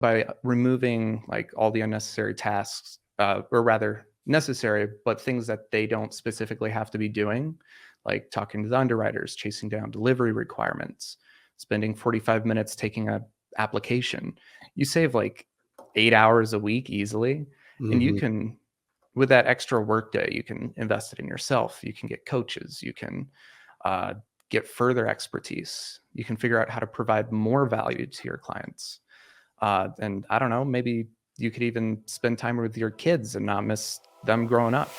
by removing like all the unnecessary tasks, or rather necessary, but things that they don't specifically have to be doing, like talking to the underwriters, chasing down delivery requirements, spending 45 minutes taking a application. You save like 8 hours a week easily. And you Mhm. can, with that extra workday, you can invest it in yourself. You can get coaches. You can uh, get further expertise. You can figure out how to provide more value to your clients. And I don't know, maybe you could even spend time with your kids and not miss them growing up.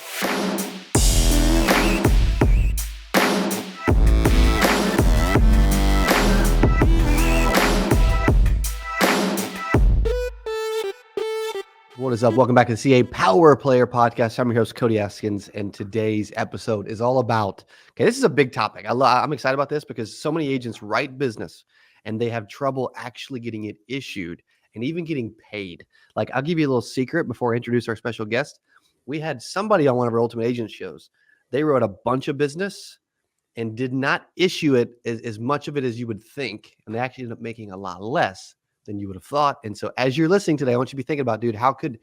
What is up? Welcome back to the CA Power Player Podcast. I'm your host, Cody Askins, and today's episode is all about, this is a big topic. I'm excited about this because so many agents write business and they have trouble actually getting it issued and even getting paid. Like, I'll give you a little secret before I introduce our special guest. We had somebody on one of our Ultimate Agent shows. They wrote a bunch of business and did not issue it as much of it as you would think, and they actually ended up making a lot less than you would have thought. And so as you're listening today, I want you to be thinking about, dude, how could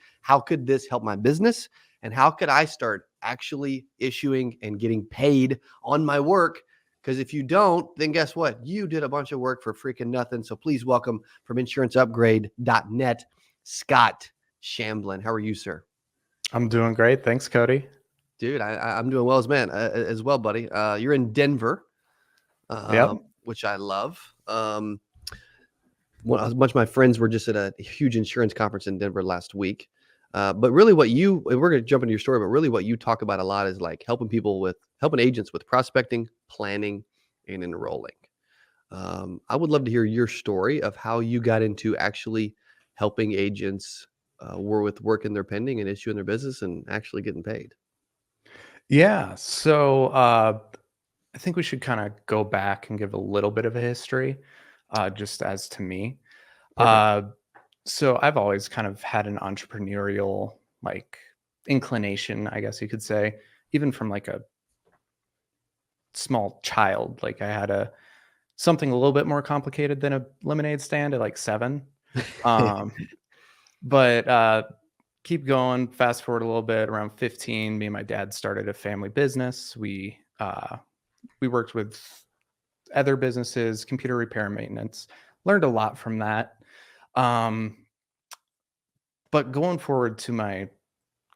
this help my business? And how could I start actually issuing and getting paid on my work? Because if you don't, then guess what? You did a bunch of work for freaking nothing. So please welcome from insuranceupgrade.net, Scott Shamblin. How are you, sir? I'm doing great. Thanks, Cody. Dude, I'm doing well as well, buddy. You're in Denver, Yep. which I love. Well, a bunch of my friends were just at a huge insurance conference in Denver last week. But really we're going to jump into your story, but really what you talk about a lot is like helping agents with prospecting, planning, and enrolling. I would love to hear your story of how you got into actually helping agents with working their pending and issuing their business and actually getting paid. Yeah. So I think we should kind of go back and give a little bit of a history, just as to me. Perfect. So I've always kind of had an entrepreneurial like inclination, I guess you could say, even from like a small child. Like I had something a little bit more complicated than a lemonade stand at like 7. Um, but keep going. Fast forward a little bit. Around 15, me and my dad started a family business. We worked with other businesses, computer repair and maintenance. Learned a lot from that. But going forward to my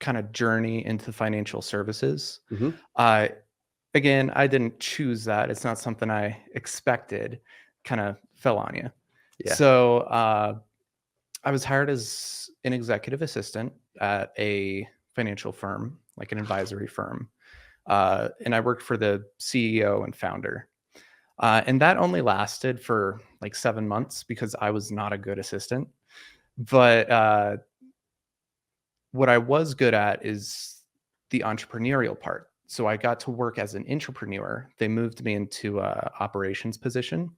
kind of journey into financial services, Mhm. uh, again, I didn't choose that. It's not something I expected. Kind of fell on you. Yeah. So I was hired as an executive assistant at a financial firm, like an advisory firm. And I worked for the CEO and founder. And that only lasted for like 7 months because I was not a good assistant. But what I was good at is the entrepreneurial part. So I got to work as an entrepreneur. They moved me into a operations position,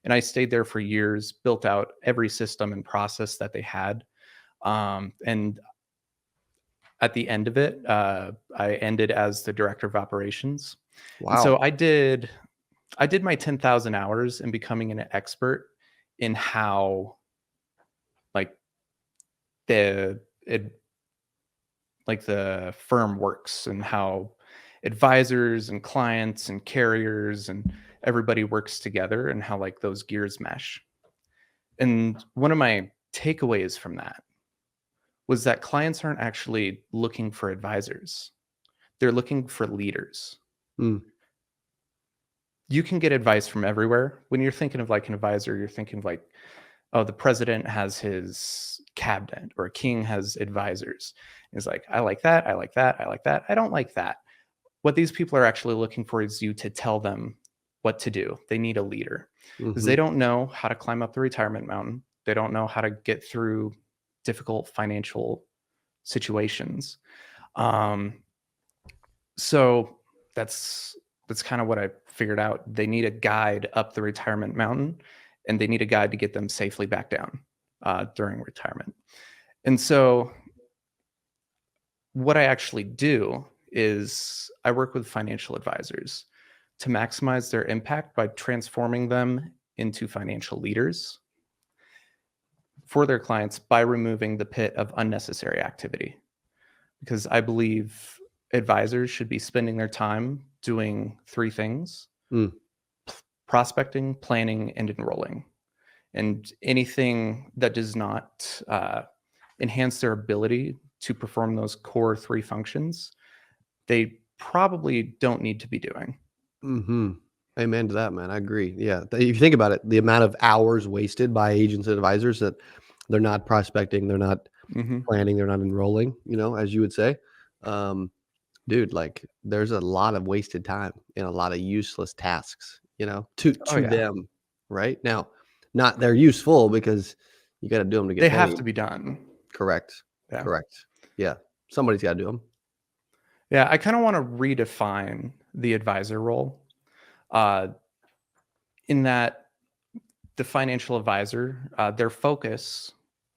and I stayed there for years, built out every system and process that they had. And at the end of it, I ended as the director of operations. And Wow. so I did my 10,000 hours in becoming an expert in how like the it, like the firm works and how advisors and clients and carriers and everybody works together and how like those gears mesh. And one of my takeaways from that was that clients aren't actually looking for advisors. They're looking for leaders. Mm. You can get advice from everywhere. When you're thinking of like an advisor, you're thinking of like, oh, the president has his cabinet or a king has advisors. It's like, I like that. I like that. I like that. I don't like that. What these people are actually looking for is you to tell them what to do. They need a leader because they Mhm. don't know how to climb up the retirement mountain. They don't know how to get through difficult financial situations. Um, so that's kind of what I figured out. They need a guide up the retirement mountain, and they need a guide to get them safely back down during retirement. And so what I actually do is I work with financial advisors to maximize their impact by transforming them into financial leaders. for their clients by removing the pit of unnecessary activity. Because I believe advisors should be spending their time doing three things: Mm. prospecting, planning, and enrolling. And anything that does not enhance their ability to perform those core three functions, they probably don't need to be doing. Mm-hmm. Amen to that, man. I agree. Yeah. If you think about it, the amount of hours wasted by agents and advisors that they're not prospecting, they're not Mm-hmm. planning, they're not enrolling, as you would say. Dude, like there's a lot of wasted time and a lot of useless tasks, to Oh, yeah. them. Right now, not they're useful because you got to do them to get They paid. have to be done. Correct. Yeah. Correct. Yeah. Somebody's got to do them. Yeah. I kind of want to redefine the advisor role in that the financial advisor, their focus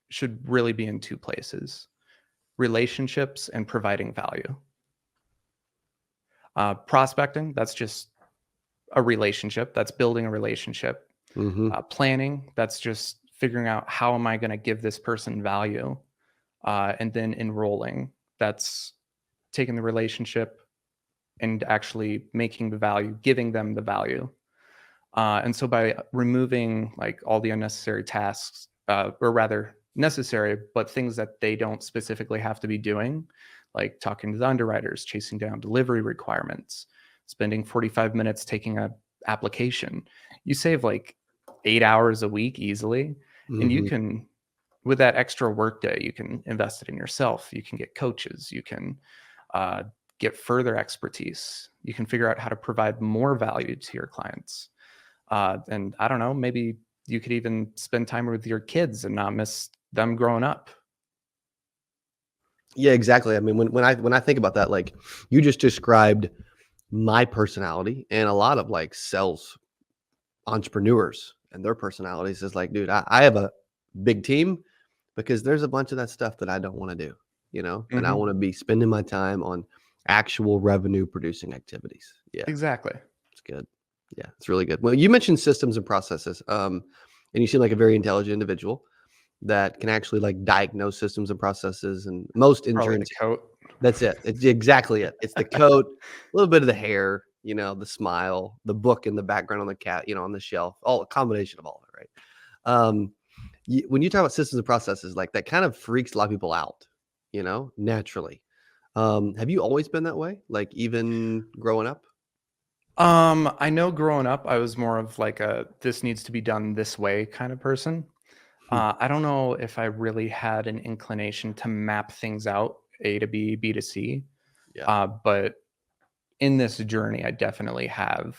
should really be in two places: relationships and providing value. Prospecting, that's just a relationship. That's building a relationship. Mm-hmm. Planning, that's just figuring out how am I going to give this person value. And then enrolling, that's taking the relationship and actually making the value, giving them the value. And so by removing like all the unnecessary tasks, or rather necessary, but things that they don't specifically have to be doing, like talking to the underwriters, chasing down delivery requirements, spending 45 minutes taking a application, you save like 8 hours a week easily. And you Mm-hmm. can, with that extra workday, you can invest it in yourself. You can get coaches. You can uh, get further expertise. You can figure out how to provide more value to your clients. And I don't know, maybe you could even spend time with your kids and not miss them growing up. Yeah, exactly. I mean, when I think about that, like you just described my personality and a lot of like sales entrepreneurs and their personalities is like, dude, I have a big team because there's a bunch of that stuff that I don't want to do, and I Mm-hmm. want to be spending my time on actual revenue producing activities. Yeah, Exactly. it's good. Yeah, it's really good. Well, you mentioned systems and processes, and you seem like a very intelligent individual that can actually like diagnose systems and processes. And most Probably the insurance, coat. that's it. It's exactly it. It's the coat, a little bit of the hair, the smile, the book in the background on the cat, on the shelf, all a combination of all of it, right? Um, when you talk about systems and processes, like that kind of freaks a lot of people out, naturally. Have you always been that way? Like even growing up? I know growing up, I was more of like a this needs to be done this way kind of person. Hmm. I don't know if I really had an inclination to map things out, A to B, B to C. Yeah. But in this journey, I definitely have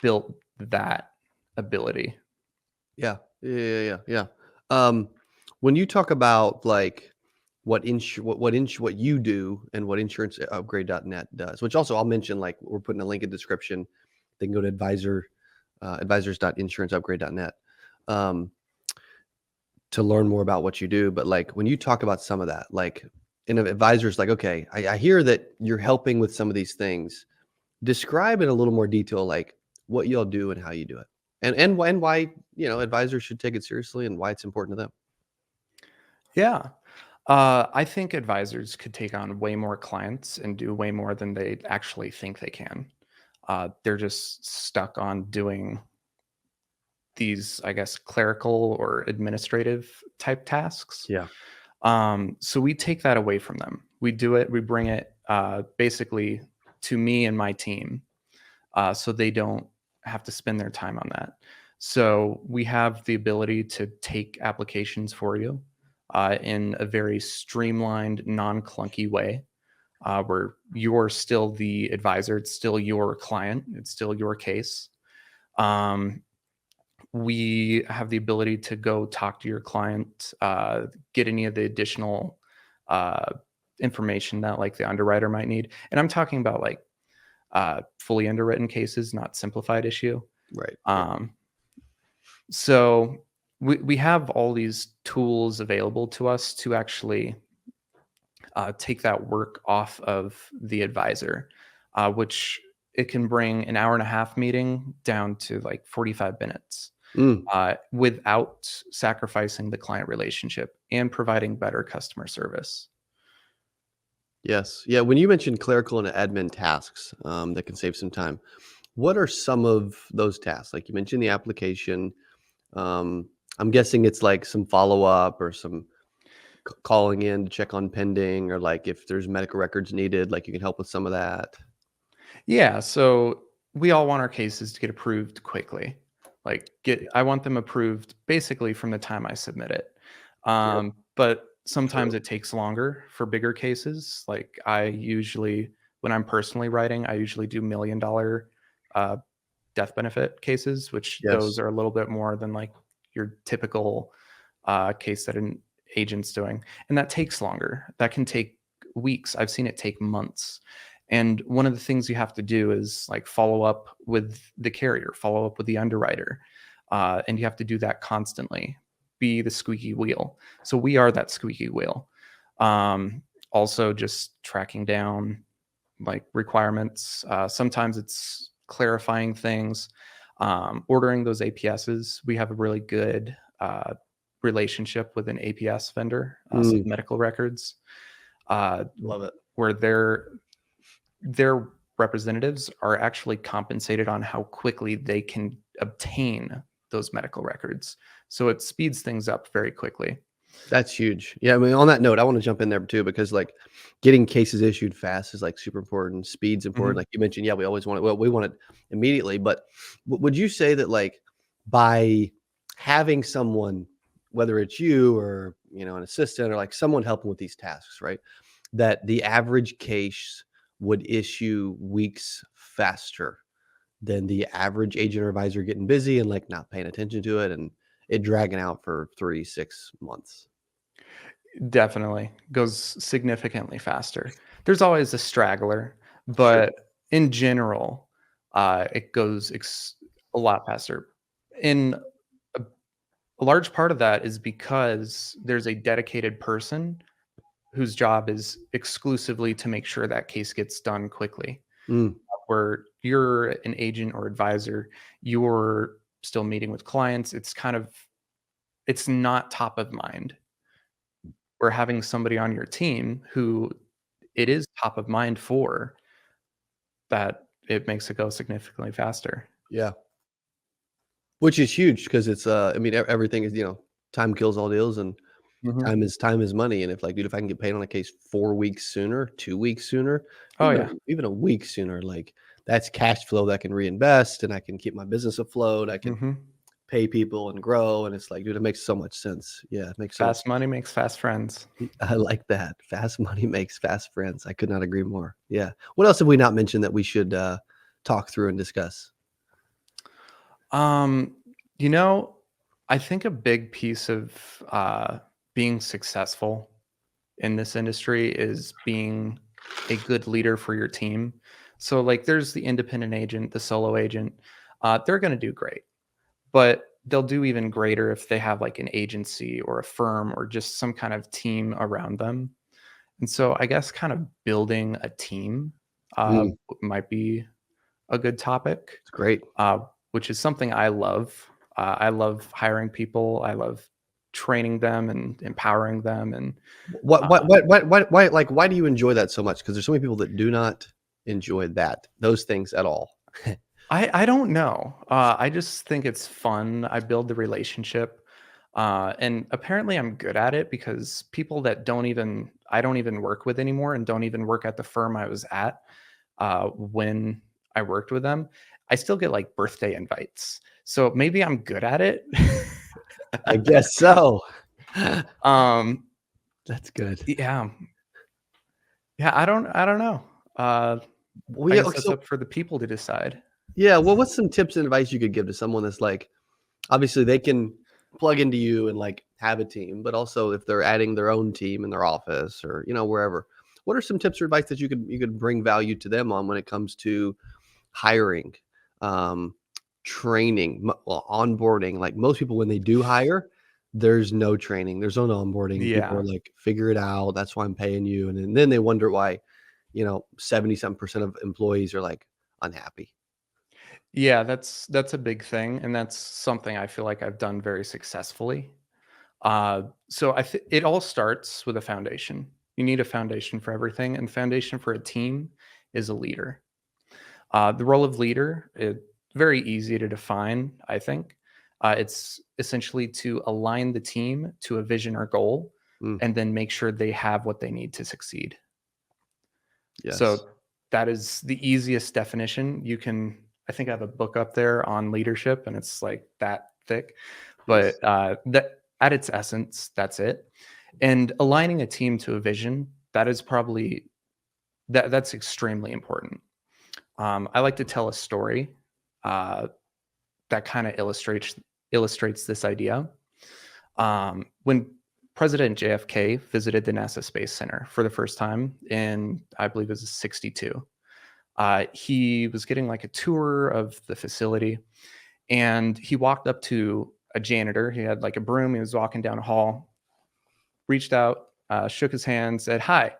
built that ability. Yeah. Yeah. Um, when you talk about like what you do and what insuranceupgrade.net does, which also I'll mention, like we're putting a link in the description. They can go to advisors.insuranceupgrade.net to learn more about what you do. But like when you talk about some of that, like in advisors, like, okay, I hear that you're helping with some of these things. Describe in a little more detail, like what you'll do and how you do it, and why advisors should take it seriously and why it's important to them. Yeah. I think advisors could take on way more clients and do way more than they actually think they can. They're just stuck on doing these, I guess, clerical or administrative type tasks. Yeah. So we take that away from them. We do it, we bring it basically to me and my team, so they don't have to spend their time on that. So we have the ability to take applications for you in a very streamlined, non-clunky way, where you're still the advisor. It's still your client. It's still your case. Um, we have the ability to go talk to your client, get any of the additional uh, information that like the underwriter might need. And I'm talking about like fully underwritten cases, not simplified issue. Right. Um, so we have all these tools available to us to actually take that work off of the advisor, which it can bring an hour and a half meeting down to like 45 minutes. Mm. without sacrificing the client relationship and providing better customer service. Yes. Yeah. When you mentioned clerical and admin tasks that can save some time, what are some of those tasks? Like you mentioned the application. Um, I'm guessing it's like some follow up or some calling in to check on pending, or like if there's medical records needed, like you can help with some of that. Yeah, so we all want our cases to get approved quickly. I want them approved basically from the time I submit it. Yep. But sometimes True. it takes longer for bigger cases. Like I usually, when I'm personally writing, I usually do $1 million uh, death benefit cases, which those Yes. are a little bit more than like your typical case that an agent's doing. And that takes longer. That can take weeks. I've seen it take months. And one of the things you have to do is like follow up with the carrier, follow up with the underwriter. And you have to do that constantly, be the squeaky wheel. So we are that squeaky wheel. Also, just tracking down like requirements. Sometimes it's clarifying things, ordering those APSs. We have a really good relationship with an APS vendor, so Mm, medical records, uh, love it. where their representatives are actually compensated on how quickly they can obtain those medical records. So it speeds things up very quickly. That's huge. Yeah, I mean, on that note, I want to jump in there too because like getting cases issued fast is like super important. Speed's important. Mhm. Like you mentioned, yeah, we always want it. Well, we want it immediately. But would you say that like by having someone, whether it's you or an assistant or like someone helping with these tasks, right, that the average case would issue weeks faster than the average agent or advisor getting busy and like not paying attention to it and it dragging out for 3 6 months? Definitely goes significantly faster. There's always a straggler, Sure. but in general, it goes a lot faster. And a, a large part of that is because there's a dedicated person whose job is exclusively to make sure that case gets done quickly. Mm, Where you're an agent or advisor, you're still meeting with clients. It's not top of mind. Or having somebody on your team who it is top of mind for, that it makes it go significantly faster. yeah. Which is huge because it's, I mean, everything is, time kills all deals and Mhm. time is money. And if like, dude, if I can get paid on a case 4 weeks sooner, 2 weeks sooner, Oh, yeah. even a week sooner, like that's cash flow that I can reinvest and I can keep my business afloat. I can Mhm. pay people and grow. And it's like, dude, it makes so much sense. Yeah, it makes so much Fast money makes fast friends. I like that. Fast money makes fast friends. I could not agree more. Yeah. What else have we not mentioned that we should talk through and discuss? Um, you know, I think a big piece of, being successful in this industry is being a good leader for your team. So, like, there's the independent agent, the solo agent, they're gonna do great. But they'll do even greater if they have like an agency or a firm or just some kind of team around them. And so I guess kind of building a team Mm, might be a good topic, it's great. uh, which is something I love. I love hiring people. I love training them and empowering them. And uh, Why do you enjoy that so much? Because there's so many people that do not enjoy those things at all. I don't know. I just think it's fun. I build the relationship. And apparently I'm good at it because people that I don't even work with anymore and don't even work at the firm I was at when I worked with them, I still get like birthday invites. So maybe I'm good at it. I guess so. um, That's good. yeah. Yeah, I don't know. Uh, Well, I yeah, guess that's so up for the people to decide. yeah, well, what's some tips and advice you could give to someone that's like, obviously they can plug into you and like have a team, but also if they're adding their own team in their office or wherever, what are some tips or advice that you could bring value to them on when it comes to hiring, um, training, well, onboarding? Like most people, when they do hire, there's no training, there's no onboarding. People are Yeah. like, figure it out. That's why I'm paying you, and then they wonder why 70 something percent of employees are like unhappy. Yeah, that's a big thing, and that's something I feel like I've done very successfully. So it all starts with a foundation. You need a foundation for everything, and the foundation for a team is a leader. The role of leader is very easy to define, I think. It's essentially to align the team to a vision or goal, Mm, and then make sure they have what they need to succeed. yes. So that is the easiest definition. I think I have a book up there on leadership, and it's like that thick. Nice. But that at its essence, that's it. And aligning a team to a vision, that is probably that's extremely important. I like to tell a story uh, that kind of illustrates this idea. When President JFK visited the NASA Space Center for the first time in, I believe it was 62, he was getting like a tour of the facility, and he walked up to a janitor. He had like a broom. He was walking down a hall, reached out, shook his hand, said, "Hi,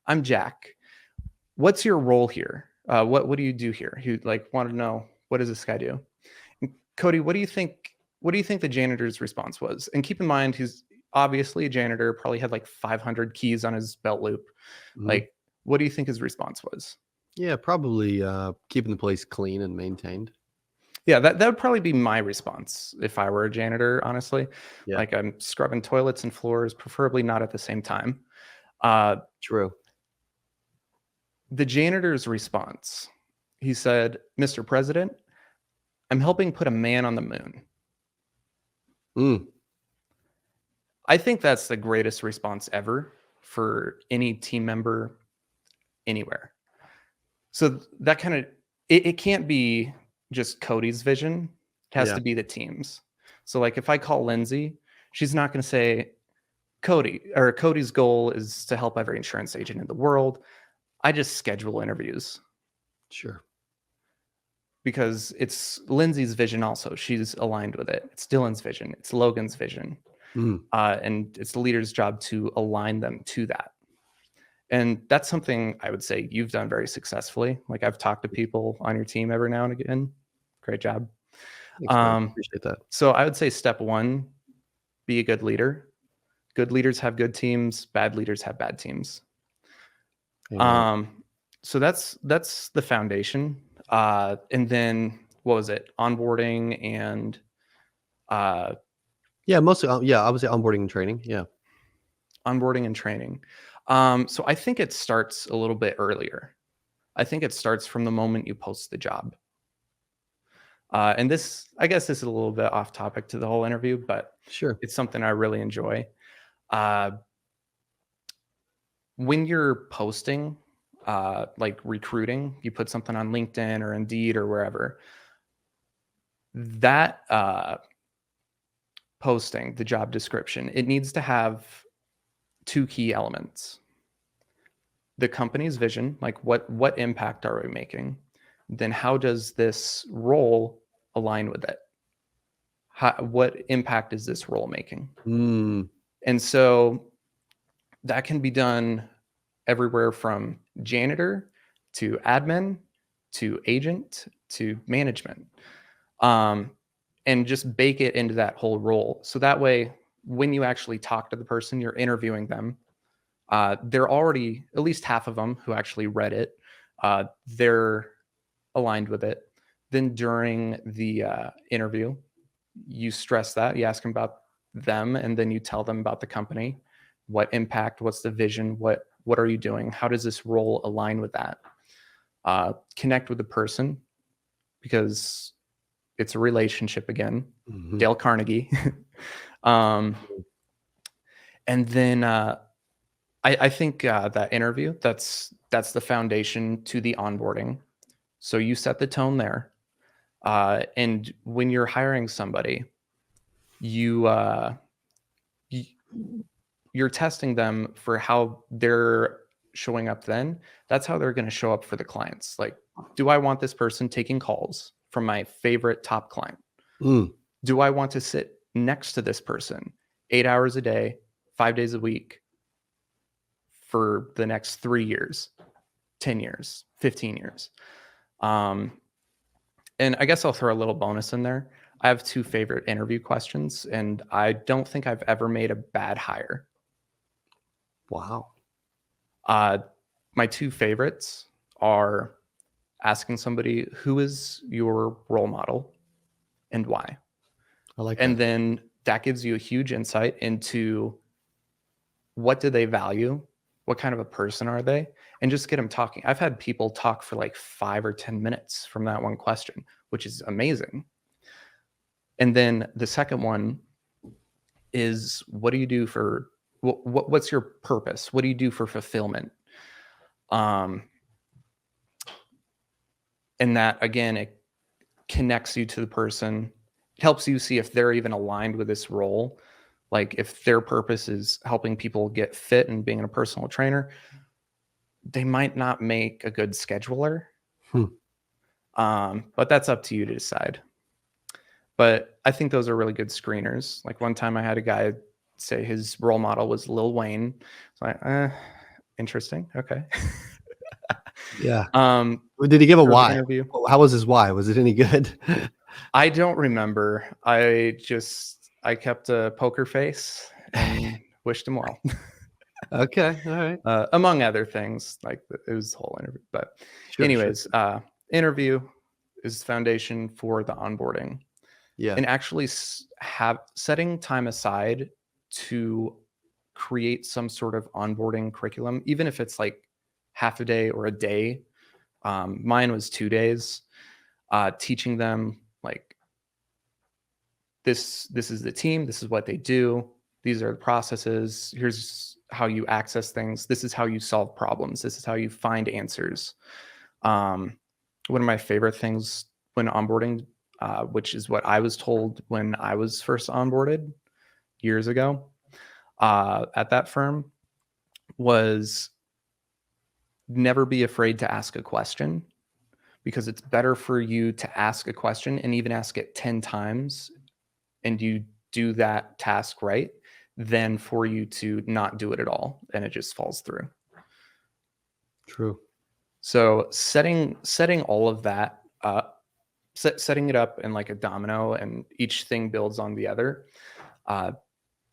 I'm Jack. What's your role here? What do you do here?" He like wanted to know, what does this guy do? And Cody, what do you think? What do you think the janitor's response was? And keep in mind, he's obviously a janitor. Probably had like 500 keys on his belt loop. Mhm. Like, what do you think his response was? Yeah, probably keeping the place clean and maintained. Yeah, that would probably be my response if I were a janitor, honestly. Yeah, Like, I'm scrubbing toilets and floors, preferably not at the same time. Uh, true. the janitor's response, he said, "Mr. President, I'm helping put a man on the moon." Mm, I think that's the greatest response ever for any team member anywhere. So that kind of it can't be just Cody's vision. It has yeah, to be the team's. So like if I call Lindsay, she's not going to say Cody's goal is to help every insurance agent in the world. I just schedule interviews sure. because it's Lindsay's vision also. She's aligned with it. It's Dylan's vision. It's Logan's vision. Mm, And it's the leader's job to align them to that. And that's something I would say you've done very successfully. Like I've talked to people on your team every now and again. Great job. thanks, man. Um, Appreciate that. so I would say step one, be a good leader. Good leaders have good teams. Bad leaders have bad teams. Amen. Um, so that's the foundation. And then what was it? Onboarding and uh, Yeah, mostly. Yeah, I would say onboarding and training. Yeah, onboarding and training. So I think it starts a little bit earlier. I think it starts from the moment you post the job. And this, I guess, this is a little bit off topic to the whole interview, but sure. it's something I really enjoy. Uh, when you're posting, like recruiting, you put something on LinkedIn or Indeed or wherever. That posting, the job description, it needs to have two key elements: the company's vision, like what impact are we making? Then how does this role align with it? What impact is this role making? Mm, And so that can be done everywhere from janitor to admin to agent to management. Um, and just bake it into that whole role. So that way, when you actually talk to the person, you're interviewing them. They're already, at least half of them who actually read it, they're aligned with it. Then during the interview, you stress that, you ask them about them, and then you tell them about the company. What impact, what's the vision, what are you doing, how does this role align with that? Connect with the person, because it's a relationship again. mhm. Dale Carnegie. um, and then I think that interview, that's the foundation to the onboarding. So you set the tone there. And when you're hiring somebody, you, y- you're testing them for how they're showing up then. That's how they're going to show up for the clients. Like, do I want this person taking calls from my favorite top client? Mm, Do I want to sit next to this person 8 hours a day, 5 days a week for the next 3 years, 10 years, 15 years? Um, And I guess I'll throw a little bonus in there. I have 2 favorite interview questions, and I don't think I've ever made a bad hire. Wow. My 2 favorites are asking somebody, who is your role model and why? I like And that. then that gives you a huge insight into what do they value? What kind of a person are they? And just get them talking. I've had people talk for like 5 or 10 minutes from that one question, which is amazing. And then the second one is, what do you do for what's your purpose? What do you do for fulfillment? And that, again, it connects you to the person. It helps you see if they're even aligned with this role. Like if their purpose is helping people get fit and being a personal trainer, they might not make a good scheduler. But that's up to you to decide. But I think those are really good screeners. Like one time I had a guy say his role model was Lil Wayne. So interesting. Okay. Yeah. Did he give a why? Interview. How was his why? Was it any good? I don't remember. I kept a poker face and wished him well. Okay. All right. Among other things, like it was the whole interview. But Sure, anyways, interview is the foundation for the onboarding. Yeah. And actually setting time aside to create some sort of onboarding curriculum, even if it's like half a day or a day. Mine was 2 days, teaching them like this is the team, this is what they do, these are the processes, here's how you access things, this is how you solve problems, this is how you find answers. One of my favorite things when onboarding, which is what I was told when I was first onboarded years ago at that firm, was never be afraid to ask a question, because it's better for you to ask a question and even ask it 10 times and you do that task right than for you to not do it at all and it just falls through. True. So setting all of that up, setting it up in like a domino, and each thing builds on the other.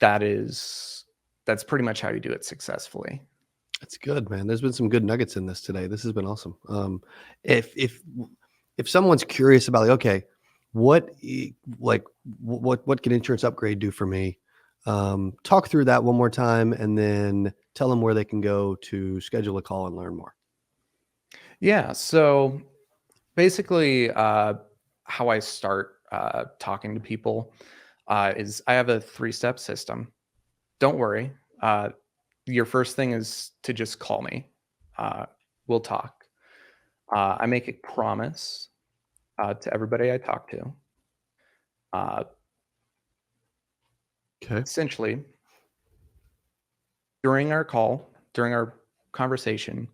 That's pretty much how you do it successfully. That's good, man. There's been some good nuggets in this today. This has been awesome. If someone's curious about, like, okay, what can insurance upgrade do for me? Talk through that one more time, and then tell them where they can go to schedule a call and learn more. Yeah. So basically, how I start talking to people is I have a 3-step system. Don't worry. Your first thing is to just call me. We'll talk. I make a promise to everybody I talk to. Okay. Essentially, during our conversation,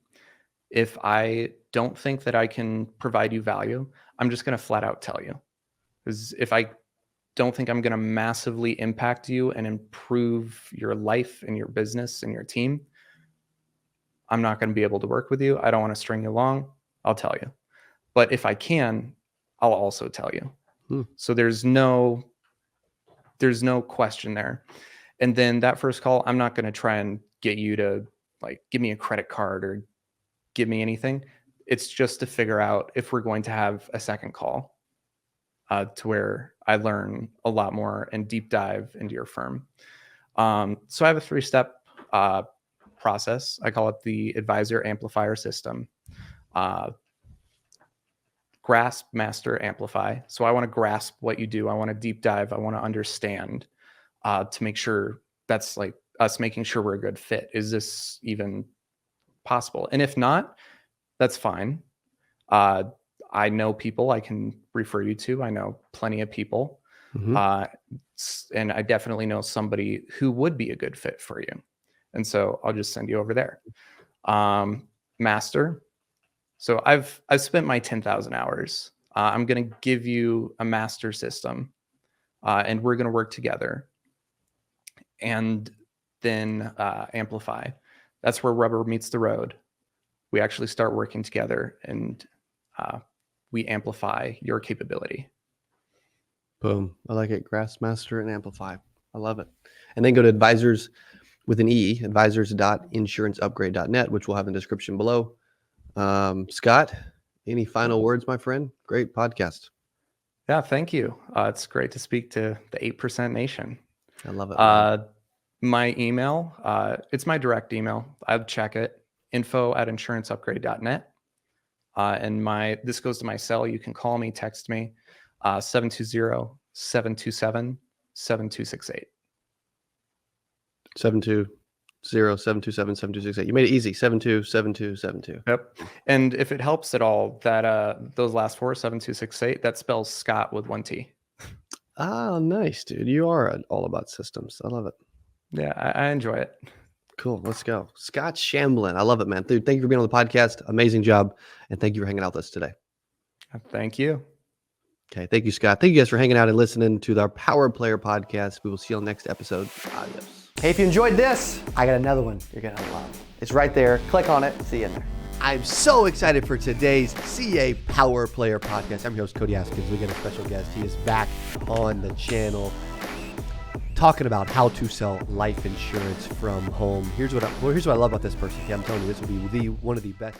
if I don't think that I can provide you value, I'm just going to flat out tell you. Because if I don't think I'm going to massively impact you and improve your life and your business and your team, I'm not going to be able to work with you. I don't want to string you along. I'll tell you. But if I can, I'll also tell you. So there's no question there. And then that first call, I'm not going to try and get you to like give me a credit card or give me anything. It's just to figure out if we're going to have a second call to where I learn a lot more and deep dive into your firm. So I have a 3-step process. I call it the advisor amplifier system. Grasp, master, amplify. So I want to grasp what you do. I want to deep dive. I want to understand to make sure that's like us making sure we're a good fit. Is this even possible? And if not, that's fine. I know people I can refer you to. I know plenty of people. And I definitely know somebody who would be a good fit for you. And so I'll just send you over there. Master. So I've spent my 10,000 hours. I'm going to give you a master system, and we're going to work together. And then amplify. That's where rubber meets the road. We actually start working together and we amplify your capability. Boom. I like it. Grassmaster and Amplify. I love it. And then go to advisors with an E, advisors.insuranceupgrade.net, which we'll have in the description below. Scott, any final words, my friend? Great podcast. Yeah, thank you. It's great to speak to the 8% Nation. I love it. Man. My email, it's my direct email. I'd check it, info@insuranceupgrade.net. And this goes to my cell. You can call me, text me, 720-727-7268. 720-727-7268. You made it easy. 727272. Yep. And if it helps at all, that those last four, 7268, that spells Scott with one T. Oh, nice, dude. You are all about systems. I love it. Yeah, I enjoy it. Cool. Let's go. Scott Shamblin. I love it, man. Dude, thank you for being on the podcast. Amazing job. And thank you for hanging out with us today. Thank you. Okay. Thank you, Scott. Thank you guys for hanging out and listening to our Power Player podcast. We will see you on the next episode. Adios. Hey, if you enjoyed this, I got another one you're going to love. It's right there. Click on it. See you in there. I'm so excited for today's CA Power Player podcast. I'm your host, Cody Askins. We got a special guest. He is back on the channel talking about how to sell life insurance from home. Here's what I love about this person. Okay, I'm telling you, this will be one of the best.